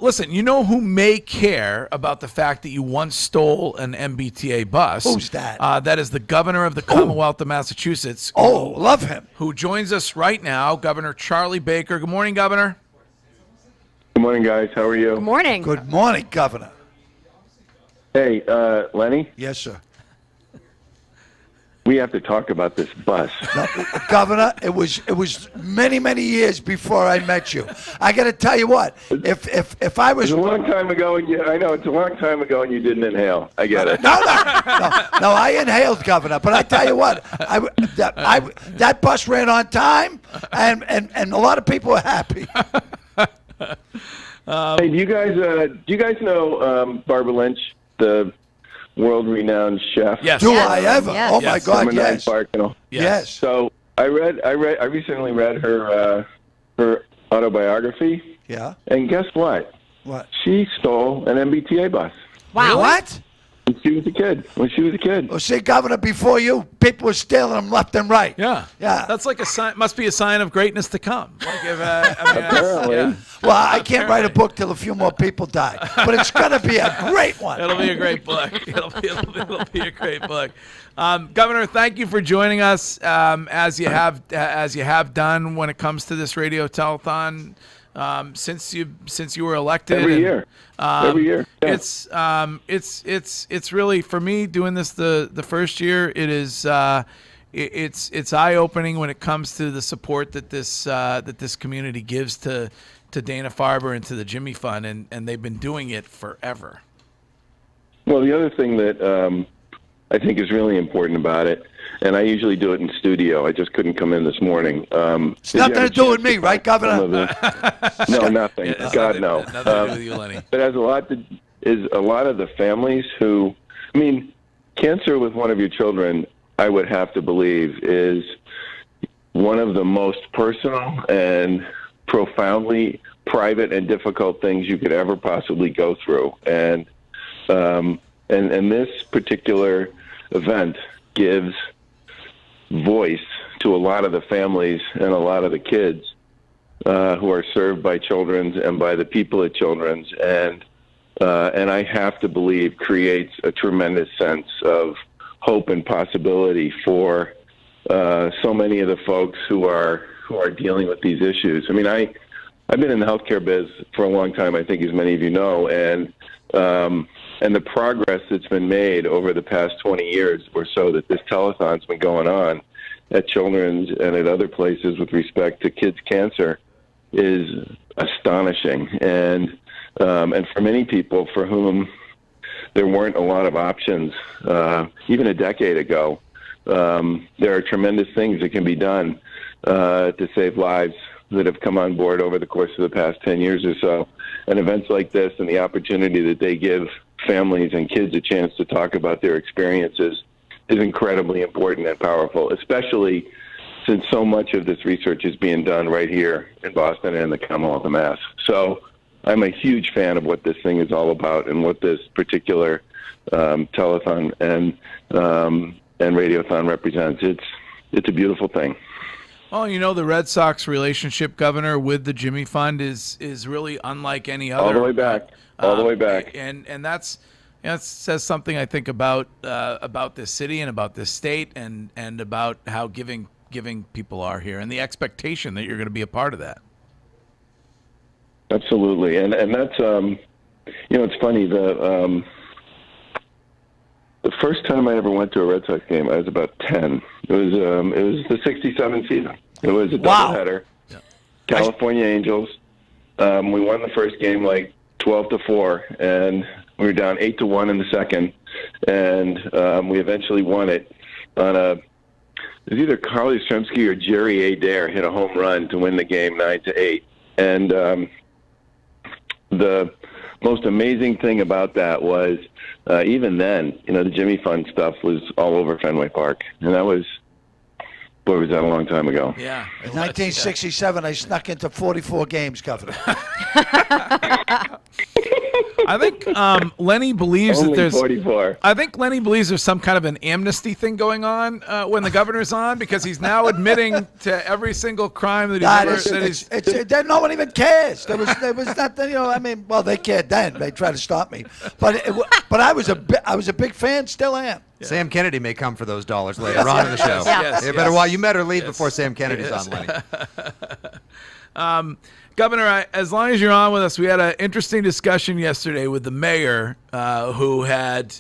Listen, you know who may care about the fact that you once stole an MBTA bus? Who's that? That is the governor of the Commonwealth of Massachusetts. Oh, love him. Who joins us right now, Governor Charlie Baker. Good morning, Governor. Good morning, guys. How are you? Good morning. Good morning, Governor. Hey, Lenny, Yes, sir. we have to talk about this bus. No, Governor, it was many years before I met you. I got to tell you what, if I was It's a long time ago, and I know it's a long time ago, and you didn't inhale. I get it. no, I inhaled, Governor. But I tell you what, that bus ran on time, and a lot of people were happy. Hey, do you guys know Barbara Lynch, the world-renowned chef? Yes. Do I ever? Yes. Oh my Yes. God, Summer Night yes. Park, you know. Yes. So I recently read her autobiography, Yeah. and guess what? What? She stole an MBTA bus Wow. What? when she was a kid. Well, see, Governor, before you, people were stealing them left and right. Yeah. Yeah. That's like a sign. Must be a sign of greatness to come. Like if, Apparently. yeah. Well, I can't write a book till a few more people die, but it's going to be a great one. It'll be a great book. It'll be a great book. Governor, thank you for joining us as you have done when it comes to this radio telethon since you were elected. Every year. Every year. Yeah. It's really, for me, doing this the first year. It is it's eye opening when it comes to the support that this community gives to Dana-Farber and to the Jimmy Fund, and they've been doing it forever. Well, the other thing that I think is really important about it, and I usually do it in studio. I just couldn't come in this morning. It's nothing to do with me, right, Governor? No, nothing. Yeah, God, no. Nothing to do with you, Lenny. But as a lot of the families who, I mean, cancer with one of your children, I would have to believe, is one of the most personal and profoundly private and difficult things you could ever possibly go through. And this particular event gives voice to a lot of the families and a lot of the kids who are served by Children's and by the people at Children's, and I have to believe creates a tremendous sense of hope and possibility for so many of the folks who are dealing with these issues. I mean, I've been in the healthcare biz for a long time, I think, as many of you know, and the progress that's been made over the past 20 years or so that this telethon's been going on at Children's and at other places with respect to kids' cancer is astonishing. And for many people for whom there weren't a lot of options, even a decade ago, there are tremendous things that can be done to save lives that have come on board over the course of the past 10 years or so. And events like this and the opportunity that they give families and kids a chance to talk about their experiences is incredibly important and powerful, especially since so much of this research is being done right here in Boston and the Commonwealth of Mass. So I'm a huge fan of what this thing is all about and what this particular telethon and radiothon represents. It's a beautiful thing. Well, you know, the Red Sox relationship, Governor, with the Jimmy Fund is really unlike any other. All the way back. All the way back. And that says something, I think, about this city and about this state and about how giving people are here and the expectation that you're going to be a part of that. Absolutely. And that's, it's funny, the first time I ever went to a Red Sox game, I was about 10. It was the 67 season. It was a doubleheader. Yeah. California Angels. We won the first game like 12-4, and we were down 8-1 in the second, and we eventually won it on it was either Carl Yastrzemski or Jerry Adair hit a home run to win the game 9-8. And the most amazing thing about that was even then, the Jimmy Fund stuff was all over Fenway Park, and that was. Boy, was that a long time ago. Yeah. In 1967, I snuck into 44 games, Governor. I I think Lenny believes that Only there's. 44. I think Lenny believes there's some kind of an amnesty thing going on when the governor's on, because he's now admitting to every single crime that no one even cares. There was nothing. I mean, well, they cared then. They tried to stop me, but I was a big fan. Still am. Yeah. Sam Kennedy may come for those dollars later on in the show. You better leave before Sam Kennedy's on, Lenny. Governor, as long as you're on with us, we had an interesting discussion yesterday with the mayor, who had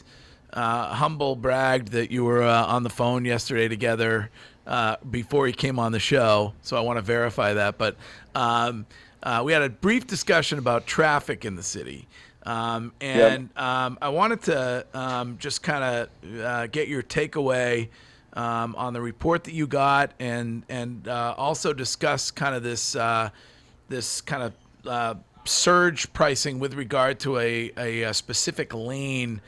humble bragged that you were on the phone yesterday together before he came on the show. So I want to verify that. But we had a brief discussion about traffic in the city. I wanted to just kind of get your takeaway on the report that you got, and also discuss kind of this kind of surge pricing with regard to a specific lane,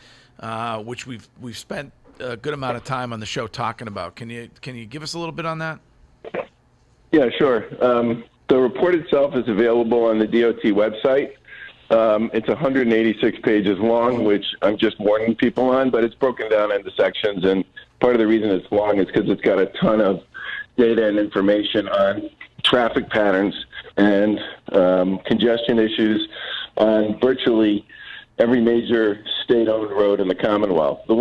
which we've spent a good amount of time on the show talking about. Can you give us a little bit on that? Yeah, sure. The report itself is available on the DOT website. It's 186 pages long, which I'm just warning people on, but it's broken down into sections, and part of the reason it's long is because it's got a ton of data and information on traffic patterns and congestion issues on virtually every major state-owned road in the Commonwealth. The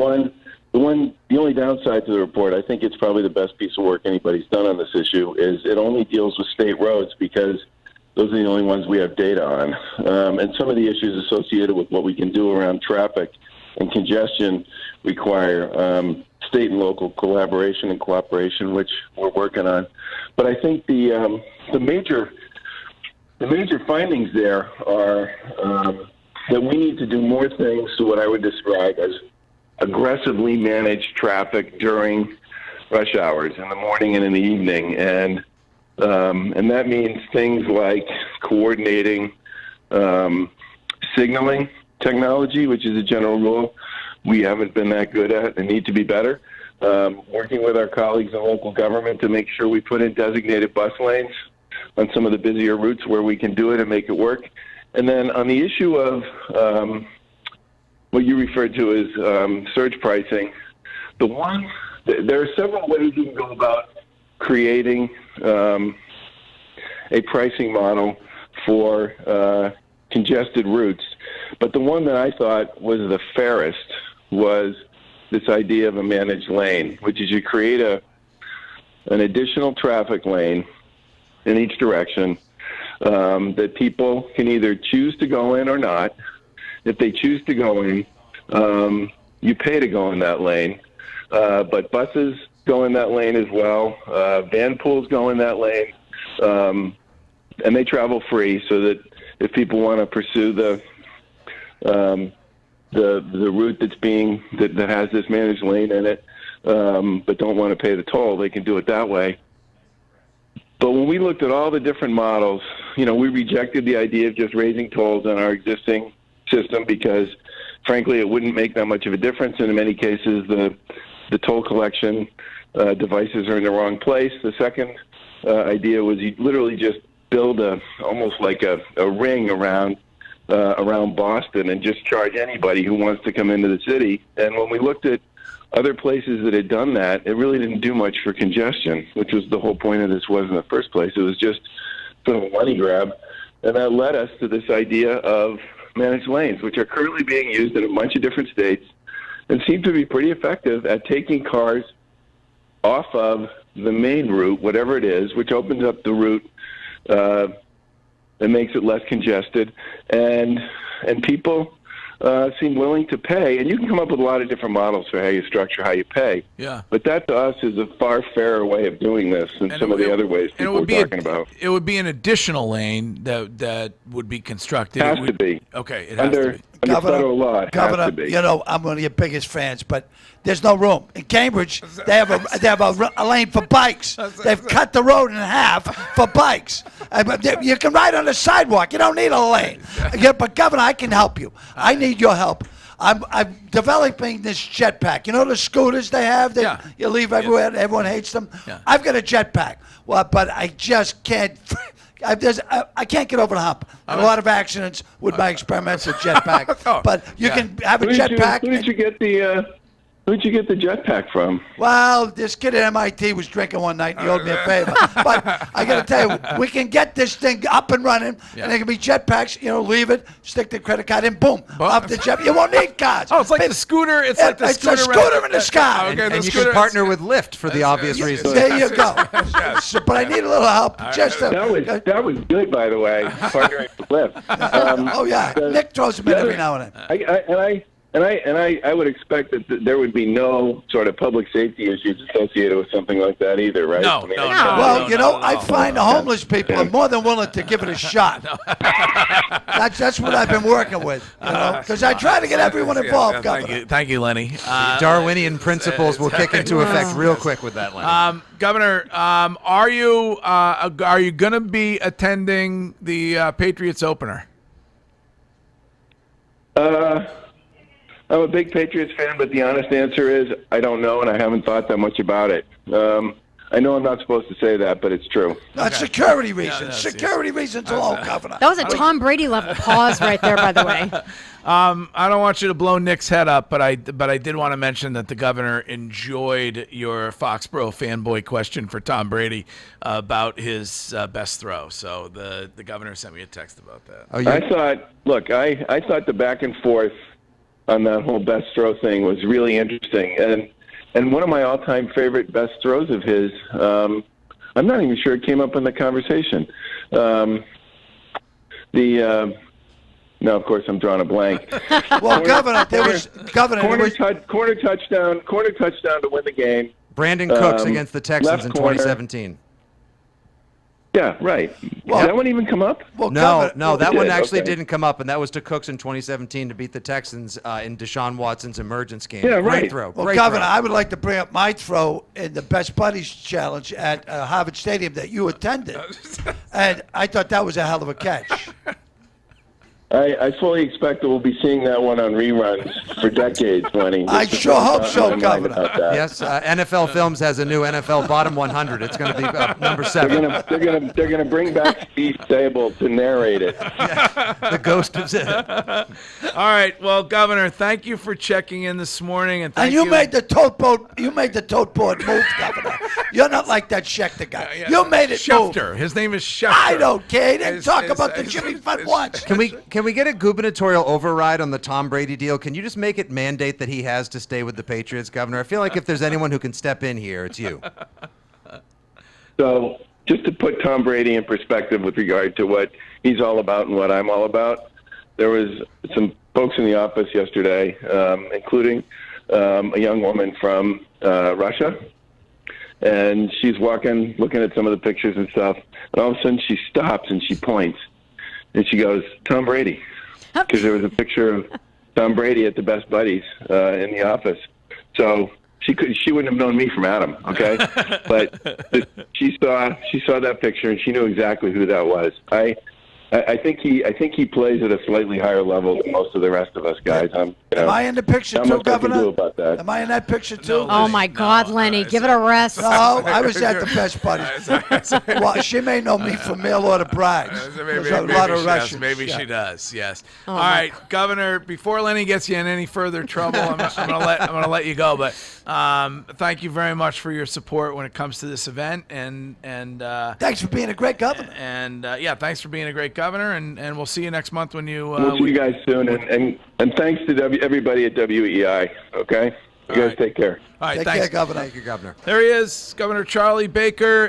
only downside to the report, I think it's probably the best piece of work anybody's done on this issue, is it only deals with state roads because those are the only ones we have data on. And some of the issues associated with what we can do around traffic and congestion require state and local collaboration and cooperation, which we're working on. But I think the major findings there are that we need to do more things to what I would describe as aggressively manage traffic during rush hours in the morning and in the evening, and that means things like coordinating signaling technology, which is a general rule we haven't been that good at and need to be better. Working with our colleagues in local government to make sure we put in designated bus lanes on some of the busier routes where we can do it and make it work. And then on the issue of what you referred to as surge pricing, there are several ways you can go about creating a pricing model for congested routes. But the one that I thought was the fairest was this idea of a managed lane, which is you create an additional traffic lane in each direction that people can either choose to go in or not. If they choose to go in, you pay to go in that lane. But buses go in that lane as well. Van pools go in that lane. And they travel free, so that if people want to pursue the route that has this managed lane in it, but don't want to pay the toll, they can do it that way. But when we looked at all the different models, we rejected the idea of just raising tolls on our existing system because, frankly, it wouldn't make that much of a difference. And in many cases, the toll collection devices are in the wrong place. The second idea was you literally just build almost like a ring around Boston and just charge anybody who wants to come into the city. And when we looked at other places that had done that, it really didn't do much for congestion, which was the whole point of this was in the first place. It was just sort of a money grab. And that led us to this idea of managed lanes, which are currently being used in a bunch of different states and seem to be pretty effective at taking cars off of the main route, whatever it is, which opens up the route and makes it less congested. And people seem willing to pay. And you can come up with a lot of different models for how you structure how you pay. Yeah. But that, to us, is a far fairer way of doing this than some of the other ways people are talking about. It would be an additional lane that would be constructed. It has to be. Okay, it has to be. Under federal law, it has to be. I'm one of your biggest fans, but there's no room. In Cambridge, they have a lane for bikes. They've cut the road in half for bikes. You can ride on the sidewalk. You don't need a lane. Yeah, but, Governor, I can help you. I need your help. I'm developing this jetpack. You know the scooters they have that you leave everywhere and everyone hates them? Yeah. I've got a jetpack. Well, but I just can't I can't get over the hump. A lot of accidents with my experiments with jetpack. But you can have a jetpack. Who did you get the? Who'd you get the jetpack from? Well, this kid at MIT was drinking one night and he owed me a favor. But I got to tell you, we can get this thing up and running, and there can be jetpacks. Leave it, stick the credit card in, boom, off the jet. You won't need cards. Oh, it's like the scooter. It's like the scooter. It's a scooter in the sky. Okay, and you can partner with Lyft for the obvious reasons. There you go. But I need a little help. That was good, by the way. Partnering with Lyft. Nick throws them in every now and then. I would expect that there would be no sort of public safety issues associated with something like that either, right? No, I find the homeless people are more than willing to give it a shot. That's what I've been working with, because I try to get everyone involved, Governor. Thank you, Lenny. Darwinian principles will kick into effect real quick with that, Lenny. Governor, are you going to be attending the Patriots opener? I'm a big Patriots fan, but the honest answer is I don't know, and I haven't thought that much about it. I know I'm not supposed to say that, but it's true. That's security reasons. Security reasons alone, Governor. That was a Tom Brady level pause right there, by the way. I don't want you to blow Nick's head up, but I did want to mention that the governor enjoyed your Foxborough fanboy question for Tom Brady about his best throw. So the governor sent me a text about that. I thought the back and forth on that whole best throw thing was really interesting, and one of my all-time favorite best throws of his, I'm not even sure it came up in the conversation. No, of course I'm drawing a blank. Well, Governor, corner touchdown to win the game. Brandon Cooks against the Texans in 2017. Yeah, right. Did that one even come up? Well, no, that one actually didn't come up, and that was to Cooks in 2017 to beat the Texans in Deshaun Watson's emergence game. Yeah, right. Great throw. Well, Great Governor, throw. I would like to bring up my throw in the Best Buddies Challenge at Harvard Stadium that you attended, and I thought that was a hell of a catch. I fully expect that we'll be seeing that one on reruns for decades, Lenny. I sure hope so, Governor. Yes, NFL Films has a new NFL Bottom 100. It's going to be number 7. They're gonna bring back Steve Sable to narrate it. The ghost of it. All right, well, Governor, thank you for checking in this morning, and you made the tote boat. You made the tote board move, Governor. You're not like that Schechter guy. You made it Schefter. move. His name is Schefter. I don't care. He didn't talk about the Jimmy Fund once. Can we get a gubernatorial override on the Tom Brady deal? Can you just make it mandate that he has to stay with the Patriots, Governor? I feel like if there's anyone who can step in here, it's you. So just to put Tom Brady in perspective with regard to what he's all about and what I'm all about, there was some folks in the office yesterday, including a young woman from Russia. And she's walking, looking at some of the pictures and stuff. And all of a sudden she stops and she points. And she goes, Tom Brady. Because there was a picture of Tom Brady at the Best Buddies in the office. So she wouldn't have known me from Adam, okay? But she saw that picture and she knew exactly who that was. I think he plays at a slightly higher level than most of the rest of us guys. Am I in the picture too, Governor? Do about that. Am I in that picture too? No, Oh my God, Lenny, give it a rest. No, I was at the Best Buddies. Well, she may know me from mail order brides. There's a lot of Russians. Maybe she does. Yes. All right, Governor. Before Lenny gets you in any further trouble, I'm gonna let you go. But thank you very much for your support when it comes to this event, and thanks for being a great governor. And thanks for being a great governor, and we'll see you next month when you. We'll see you guys soon, and thanks to everybody at WEI. Okay, you guys take care. All right, Take thanks, care, Governor. Thank you, Governor. There he is, Governor Charlie Baker.